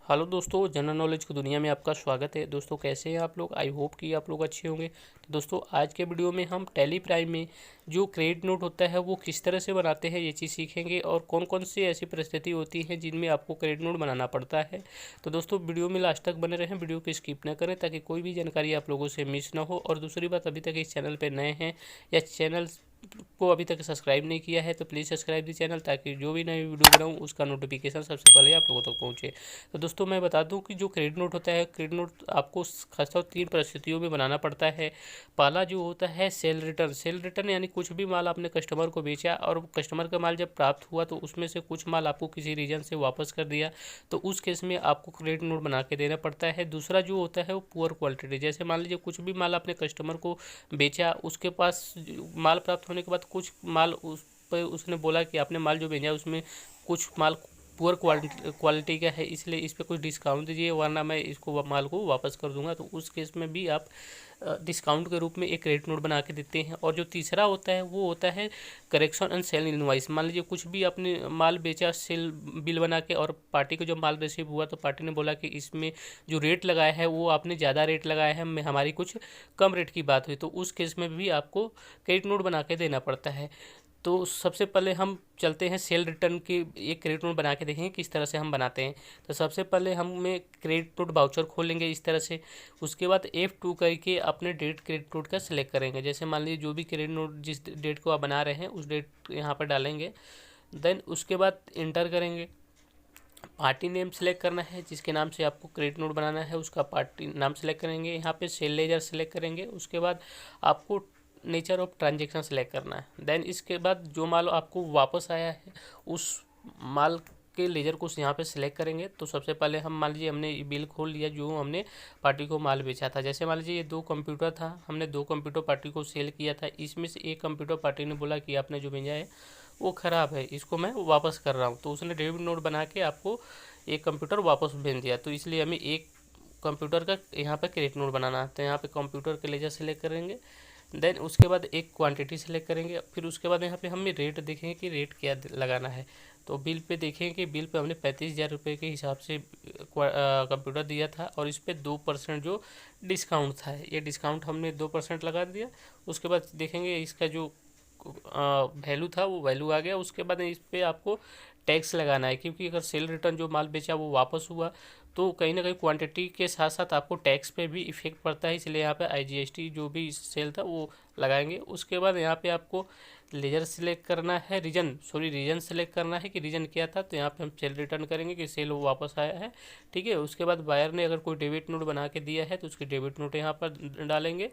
Hello दोस्तों, general knowledge की दुनिया में आपका स्वागत है। दोस्तों कैसे हैं आप लोग? आई होप कि आप लोग अच्छे होंगे। तो दोस्तों आज के वीडियो में हम टैली प्राइम में जो क्रेडिट नोट होता है वो किस तरह से बनाते हैं ये चीज़ सीखेंगे, और कौन कौन सी ऐसी परिस्थिति होती है जिनमें आपको क्रेडिट नोट बनाना पड़ता है। तो दोस्तों वीडियो में लास्ट तक बने रहें, वीडियो को स्किप न करें ताकि कोई भी जानकारी आप लोगों से मिस ना हो। और दूसरी बात, अभी तक इस चैनल पर नए हैं या चैनल को अभी तक सब्सक्राइब नहीं किया है तो प्लीज़ सब्सक्राइब दी चैनल, ताकि जो भी नई वीडियो बनाऊँ उसका नोटिफिकेशन सबसे पहले आप लोगों तक पहुँचे। तो दोस्तों मैं बता दूं कि जो क्रेडिट नोट होता है, क्रेडिट नोट आपको खासतौर 3 परिस्थितियों में बनाना पड़ता है। पहला जो होता है सेल रिटर्न। सेल रिटर्न यानी कुछ भी माल आपने कस्टमर को बेचा और कस्टमर का माल जब प्राप्त हुआ तो उसमें से कुछ माल आपको किसी रीजन से वापस कर दिया, तो उस केस में आपको क्रेडिट नोट बना के देना पड़ता है। दूसरा जो होता है वो पुअर क्वालिटी। जैसे मान लीजिए कुछ भी माल आपने कस्टमर को बेचा, उसके पास माल प्राप्त होने के बाद कुछ माल उस पर उसने बोला कि आपने माल जो भेजा उसमें कुछ माल पुअर क्वालिटी का है, इसलिए इस पर कुछ डिस्काउंट दीजिए वरना मैं इसको माल को वापस कर दूंगा। तो उस केस में भी आप डिस्काउंट के रूप में एक क्रेडिट नोट बना के देते हैं। और जो तीसरा होता है वो होता है करेक्शन एंड सेल इनवॉइस। मान लीजिए कुछ भी आपने माल बेचा सेल बिल बना के, और पार्टी को जब माल रिसीव हुआ तो पार्टी ने बोला कि इसमें जो रेट लगाया है वो आपने ज़्यादा रेट लगाया है, हमारी कुछ कम रेट की बात हुई, तो उस केस में भी आपको क्रेडिट नोट बना के देना पड़ता है। तो सबसे पहले हम चलते हैं सेल रिटर्न की एक क्रेडिट नोट बना के देखेंगे किस तरह से हम बनाते हैं। तो सबसे पहले हमें क्रेडिट नोट वाउचर खोल लेंगे इस तरह से। उसके बाद F2 करके अपने डेट क्रेडिट नोट का सिलेक्ट करेंगे। जैसे मान लीजिए जो भी क्रेडिट नोट जिस डेट को आप बना रहे हैं उस डेट यहाँ पर डालेंगे। देन उसके बाद इंटर करेंगे। पार्टी नेम सेलेक्ट करना है, जिसके नाम से आपको क्रेडिट नोट बनाना है उसका पार्टी नाम सेलेक्ट करेंगे। यहाँ पे सेल लेजर सेलेक्ट करेंगे। उसके बाद आपको नेचर ऑफ ट्रांजेक्शन सेलेक्ट करना है। देन इसके बाद जो माल आपको वापस आया है उस माल के लेजर को यहाँ पे सिलेक्ट करेंगे। तो सबसे पहले हम मान लीजिए हमने बिल खोल लिया जो हमने पार्टी को माल बेचा था। जैसे मान लीजिए ये 2 कंप्यूटर था, हमने 2 कंप्यूटर पार्टी को सेल किया था। इसमें से एक कंप्यूटर पार्टी ने बोला कि आपने जो भेजा है वो ख़राब है, इसको मैं वापस कर रहा हूँ। तो उसने डेबिट नोट बना के आपको एक कंप्यूटर वापस भेज दिया। तो इसलिए हमें एक कंप्यूटर का यहाँ पे क्रेडिट नोट बनाना है। तो यहाँ पे कंप्यूटर के लेजर सेलेक्ट करेंगे। देन उसके बाद एक क्वांटिटी सेलेक्ट करेंगे। फिर उसके बाद यहाँ पे हमें रेट देखेंगे कि रेट क्या लगाना है। तो बिल पे देखेंगे कि बिल पे हमने 35,000 रुपये के हिसाब से कंप्यूटर दिया था, और इस पर 2% जो डिस्काउंट था, ये डिस्काउंट हमने 2% लगा दिया। उसके बाद देखेंगे इसका जो वैल्यू था वो वैल्यू आ गया। उसके बाद इस पर आपको टैक्स लगाना है, क्योंकि अगर सेल रिटर्न जो माल बेचा वो वापस हुआ तो कहीं ना कहीं क्वांटिटी के साथ साथ आपको टैक्स पे भी इफेक्ट पड़ता है, इसलिए यहाँ पे IGST जो भी सेल था वो लगाएंगे। उसके बाद यहाँ पे आपको लेजर सेलेक्ट करना है, रीजन सेलेक्ट करना है कि रीजन क्या था। तो यहाँ पे हम सेल रिटर्न करेंगे कि सेल वो वापस आया है, ठीक है। उसके बाद बायर ने अगर कोई डेबिट नोट बना के दिया है तो उसकी डेबिट नोट यहाँ पर डालेंगे,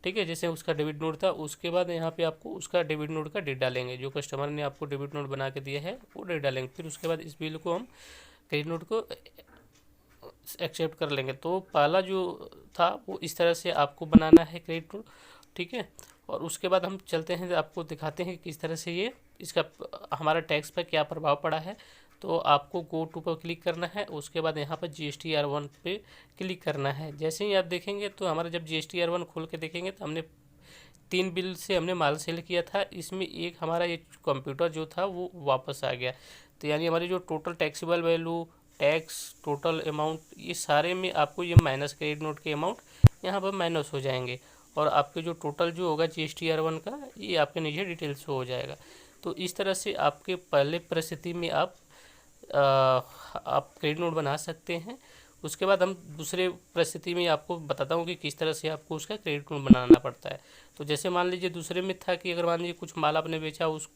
ठीक है। जैसे उसका डेबिट नोट था उसके बाद यहाँ पे आपको उसका डेबिट नोट का डेट डालेंगे, जो कस्टमर ने आपको डेबिट नोट बना के दिया है वो डेट डालेंगे। फिर उसके बाद इस बिल को हम क्रेडिट नोट को एक्सेप्ट कर लेंगे। तो पहला जो था वो इस तरह से आपको बनाना है क्रेडिट नोट, ठीक है। और उसके बाद हम चलते हैं, आपको दिखाते हैं कि किस तरह से ये इसका हमारा टैक्स पर क्या प्रभाव पड़ा है। तो आपको गो टू पर क्लिक करना है। उसके बाद यहाँ पर GSTR1 पे क्लिक करना है। जैसे ही आप देखेंगे तो हमारा जब GSTR1 खोल के देखेंगे तो हमने 3 बिल से हमने माल सेल किया था, इसमें एक हमारा ये कंप्यूटर जो था वो वापस आ गया। तो यानी हमारी जो total taxable value, tax, total amount, ये सारे में आपको ये माइनस क्रेडिट नोट के अमाउंट यहाँ पर माइनस हो जाएंगे, और आपके जो टोटल जो होगा GSTR1 का ये आपके नीचे डिटेल्स हो जाएगा। तो इस तरह से आपके पहले परिस्थिति में आप क्रेडिट नोट बना सकते हैं। उसके बाद हम दूसरे परिस्थिति में आपको बताता हूँ कि किस तरह से आपको उसका क्रेडिट नोट बनाना पड़ता है। तो जैसे मान लीजिए दूसरे में था कि अगर मान लीजिए कुछ माल आपने बेचा, उस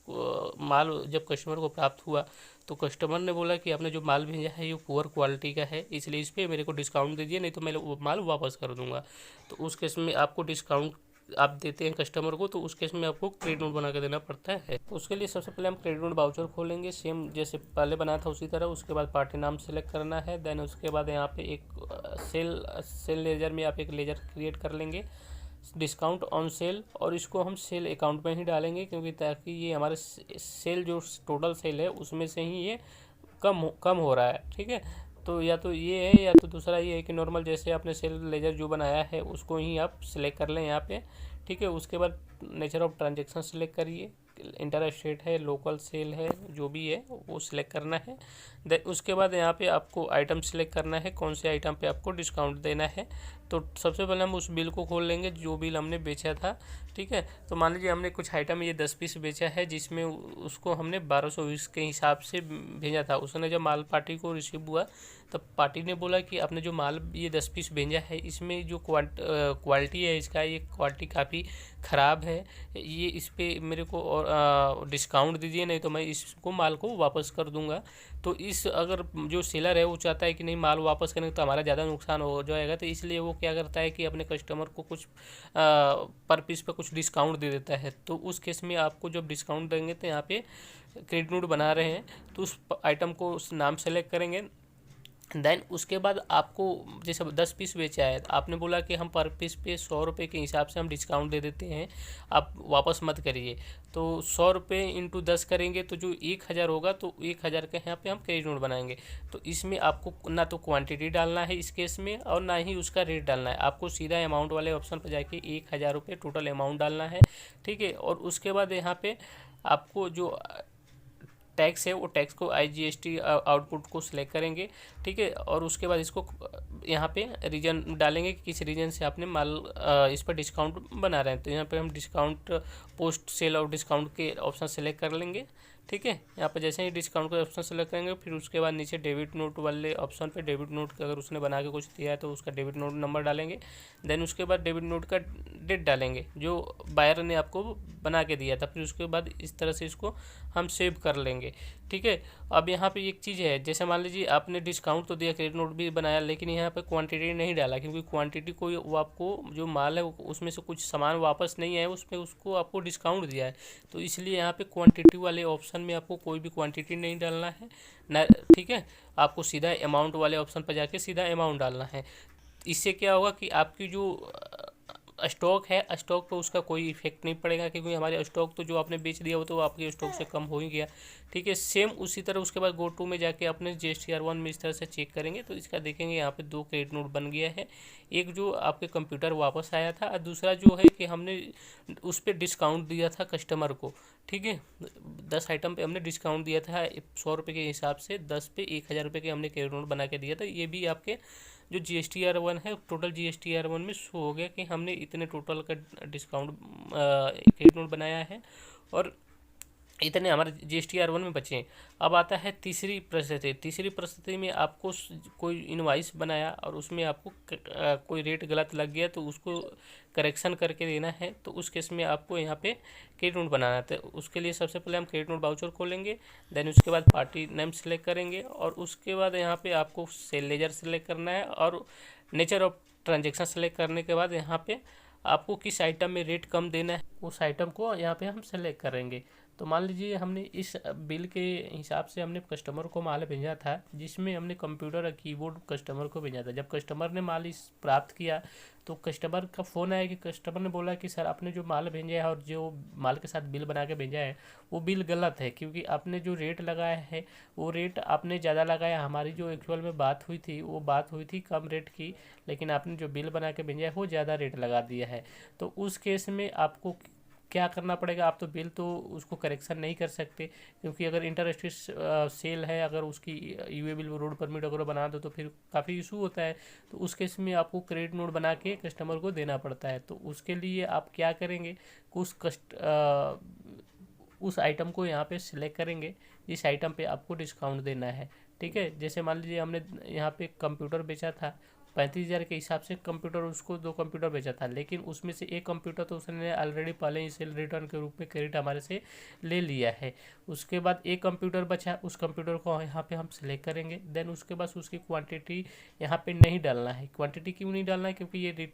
माल जब कस्टमर को प्राप्त हुआ तो कस्टमर ने बोला कि आपने जो माल भेजा है ये पुअर क्वालिटी का है, इसलिए इस पर मेरे को डिस्काउंट दीजिए, नहीं तो मैं वो माल वापस कर दूंगा। तो उस केस में आपको डिस्काउंट आप देते हैं कस्टमर को, तो उस केस में आपको क्रेडिट नोट बना के देना पड़ता है। तो उसके लिए सबसे पहले हम क्रेडिट नोट वाउचर खोलेंगे, सेम जैसे पहले बनाया था उसी तरह। उसके बाद पार्टी नाम सेलेक्ट करना है। देन उसके बाद यहाँ पे एक सेल लेजर में आप एक लेजर क्रिएट कर लेंगे, डिस्काउंट ऑन सेल, और इसको हम सेल अकाउंट में ही डालेंगे, क्योंकि ताकि ये हमारे सेल जो टोटल सेल है उसमें से ही ये कम हो रहा है, ठीक है। तो या तो ये है या तो दूसरा ये है कि नॉर्मल जैसे आपने सेल लेजर जो बनाया है उसको ही आप सिलेक्ट कर लें यहाँ पे, ठीक है। उसके बाद नेचर ऑफ ट्रांजेक्शन सेलेक्ट करिए। इंटर स्टेट है, लोकल सेल है, जो भी है वो सिलेक्ट करना है। देन उसके बाद यहाँ पे आपको आइटम सिलेक्ट करना है, कौन से आइटम पे आपको डिस्काउंट देना है। तो सबसे पहले हम उस बिल को खोल लेंगे जो बिल हमने बेचा था, ठीक है। तो मान लीजिए हमने कुछ आइटम ये 10 पीस बेचा है, जिसमें उसको हमने 1220 के हिसाब से भेजा था। उसने जब माल पार्टी को रिसीव हुआ तब पार्टी ने बोला कि आपने जो माल ये 10 पीस भेजा है, इसमें जो क्वालिटी है इसका, ये क्वालिटी काफ़ी ख़राब है, ये इस पर मेरे को और डिस्काउंट दीजिए, नहीं तो मैं इसको माल को वापस कर दूंगा। तो इस अगर जो सेलर है वो चाहता है कि नहीं माल वापस करेंगे तो हमारा ज़्यादा नुकसान हो जाएगा, तो इसलिए वो क्या करता है कि अपने कस्टमर को कुछ पर पीस पे कुछ डिस्काउंट दे देता है। तो उस केस में आपको जब डिस्काउंट देंगे तो यहाँ पे क्रेडिट नोट बना रहे हैं तो उस आइटम को उस नाम सेलेक्ट करेंगे। देन उसके बाद आपको जैसे 10 पीस बेचा है, आपने बोला कि हम पर पीस पे 100 रुपये के हिसाब से हम डिस्काउंट दे देते हैं, आप वापस मत करिए। तो 100 रुपये इंटू 10 करेंगे तो जो 1000 होगा, तो 1000 का यहाँ पे हम क्रेडिट नोट बनाएंगे। तो इसमें आपको ना तो क्वांटिटी डालना है इस केस में, और ना ही उसका रेट डालना है, आपको सीधा अमाउंट वाले ऑप्शन पर जाके 1000 रुपये टोटल अमाउंट डालना है, ठीक है। और उसके बाद यहाँ पे आपको जो टैक्स है वो टैक्स को IGST आउटपुट को सिलेक्ट करेंगे, ठीक है। और उसके बाद इसको यहाँ पे रीजन डालेंगे कि किस रीजन से आपने माल इस पर डिस्काउंट बना रहे हैं। तो यहाँ पे हम डिस्काउंट पोस्ट सेल और डिस्काउंट के ऑप्शन सेलेक्ट कर लेंगे, ठीक है। यहाँ पर जैसे ही डिस्काउंट का ऑप्शन सेलेक्ट करेंगे, फिर उसके बाद नीचे डेबिट नोट वाले ऑप्शन पे डेबिट नोट अगर उसने बना के कुछ दिया है तो उसका डेबिट नोट नंबर डालेंगे। देन उसके बाद डेबिट नोट का डेट डालेंगे जो बायर ने आपको बना के दिया था। फिर उसके बाद इस तरह से इसको हम सेव कर लेंगे, ठीक है। अब यहाँ पे एक चीज़ है, जैसे मान लीजिए आपने डिस्काउंट तो दिया, क्रेडिट नोट भी बनाया, लेकिन यहाँ पे क्वांटिटी नहीं डाला, क्योंकि क्वांटिटी को वो आपको जो माल है उसमें से कुछ सामान वापस नहीं आया, उसमें उसको आपको डिस्काउंट दिया है। तो इसलिए यहाँ पे क्वांटिटी वाले ऑप्शन में आपको कोई भी क्वांटिटी नहीं डालना है ना, ठीक है। आपको सीधा अमाउंट वाले ऑप्शन पर जाके सीधा अमाउंट डालना है। इससे क्या होगा कि आपकी जो स्टॉक है, स्टॉक पे उसका कोई इफेक्ट नहीं पड़ेगा, क्योंकि हमारे स्टॉक तो जो आपने बेच दिया वो तो आपके स्टॉक से कम हो ही गया, ठीक है। सेम उसी तरह उसके बाद गो टू में जाके अपने GSTR1 में इस तरह से चेक करेंगे तो इसका देखेंगे यहाँ पे 2 क्रेडिट नोट बन गया है। एक जो आपके कंप्यूटर वापस आया था, और दूसरा जो है कि हमने उस पर डिस्काउंट दिया था कस्टमर को, ठीक है। 10 आइटम पे हमने डिस्काउंट दिया था 100 रुपये के हिसाब से, 10 पे 1000 रुपये के हमने क्रेडिट नोट बना के दिया था। ये भी आपके जो GSTR1 है, टोटल GSTR1 में शो हो गया कि हमने इतने टोटल का डिस्काउंट क्रेडिट नोट बनाया है, और इतने हमारे GSTR1 में बचे हैं। अब आता है तीसरी परिस्थिति। तीसरी परिस्थिति में आपको कोई इनवाइस बनाया और उसमें आपको कोई रेट गलत लग गया, तो उसको करेक्शन करके देना है। तो उस केस में आपको यहाँ पे क्रेडिट नोट बनाना है। तो उसके लिए सबसे पहले हम क्रेडिट नोट वाउचर खोलेंगे, देन उसके बाद पार्टी नेम सेलेक्ट करेंगे, और उसके बाद यहाँ पे आपको सेल लेजर सेलेक्ट करना है, और नेचर ऑफ ट्रांजेक्शन सेलेक्ट करने के बाद यहाँ पे आपको किस आइटम में रेट कम देना है उस आइटम को यहाँ पे हम सेलेक्ट करेंगे। तो मान लीजिए हमने इस बिल के हिसाब से हमने कस्टमर को माल भेजा था, जिसमें हमने कंप्यूटर और कीबोर्ड कस्टमर को भेजा था। जब कस्टमर ने माल इस प्राप्त किया तो कस्टमर का फ़ोन आया कि कस्टमर ने बोला कि सर आपने जो माल भेजा है और जो माल के साथ बिल बना के भेजा है वो बिल गलत है, क्योंकि आपने जो रेट लगाया है वो रेट आपने ज़्यादा लगाया। हमारी जो एक्चुअल में बात हुई थी वो बात हुई थी कम रेट की, लेकिन आपने जो बिल बना के भेजा है वो ज़्यादा रेट लगा दिया है। तो उस केस में आपको क्या करना पड़ेगा, आप तो बिल तो उसको करेक्शन नहीं कर सकते, क्योंकि अगर इंटर स्टेट सेल है, अगर उसकी यूए बिल रोड परमिट अगर बना दो तो फिर काफ़ी इशू होता है। तो उस केस में आपको क्रेडिट नोट बना के कस्टमर को देना पड़ता है। तो उसके लिए आप क्या करेंगे, उस आइटम को यहाँ पे सिलेक्ट करेंगे जिस आइटम पे आपको डिस्काउंट देना है, ठीक है। जैसे मान लीजिए हमने यहाँ पे कंप्यूटर बेचा था 35,000 के हिसाब से, कंप्यूटर उसको 2 कंप्यूटर बेचा था, लेकिन उसमें से एक कंप्यूटर तो उसने ऑलरेडी पहले ही सेल रिटर्न के रूप में क्रेडिट हमारे से ले लिया है। उसके बाद एक कंप्यूटर बचा, उस कंप्यूटर को यहाँ पे हम सेलेक्ट करेंगे। देन उसके बाद उसकी क्वांटिटी यहाँ पे नहीं डालना है। क्वांटिटी क्यों नहीं डालना है, क्योंकि ये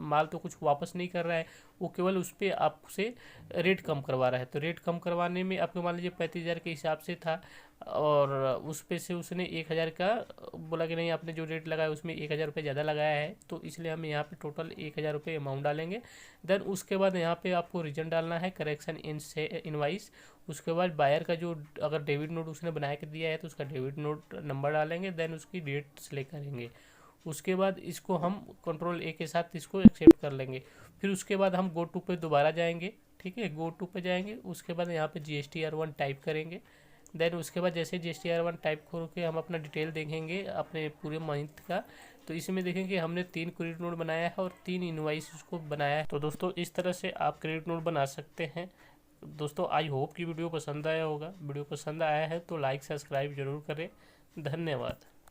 माल तो कुछ वापस नहीं कर रहा है, वो केवल उस पर आपसे रेट कम करवा रहा है। तो रेट कम करवाने में आपको मान लीजिए 35,000 के हिसाब से था, और उस पे से उसने 1000 का बोला कि नहीं आपने जो रेट लगाया उसमें 1000 रुपये ज़्यादा लगाया है, तो इसलिए हम यहाँ पे टोटल 1000 रुपये अमाउंट डालेंगे। देन उसके बाद यहाँ पे आपको रीजन डालना है करेक्शन इनवाइस। उसके बाद बायर का जो अगर डेबिट नोट उसने बना के दिया है तो उसका डेबिट नोट नंबर डालेंगे, देन उसकी डेट सेलेक्ट करेंगे। उसके बाद इसको हम Ctrl A के साथ इसको एक्सेप्ट कर लेंगे। फिर उसके बाद हम गो टू पे दोबारा जाएंगे, ठीक है, गो टू पे जाएंगे, उसके बाद यहाँ पे GSTR1 टाइप करेंगे। देन उसके बाद जैसे GSTR1 टाइप करके हम अपना डिटेल देखेंगे अपने पूरे मंथ का, तो इसमें देखेंगे हमने 3 क्रेडिट नोट बनाया है और 3 इनवॉइस उसको बनाया है। तो दोस्तों इस तरह से आप क्रेडिट नोट बना सकते हैं। दोस्तों आई होप कि वीडियो पसंद आया होगा। वीडियो पसंद आया है तो लाइक सब्सक्राइब जरूर करें। धन्यवाद।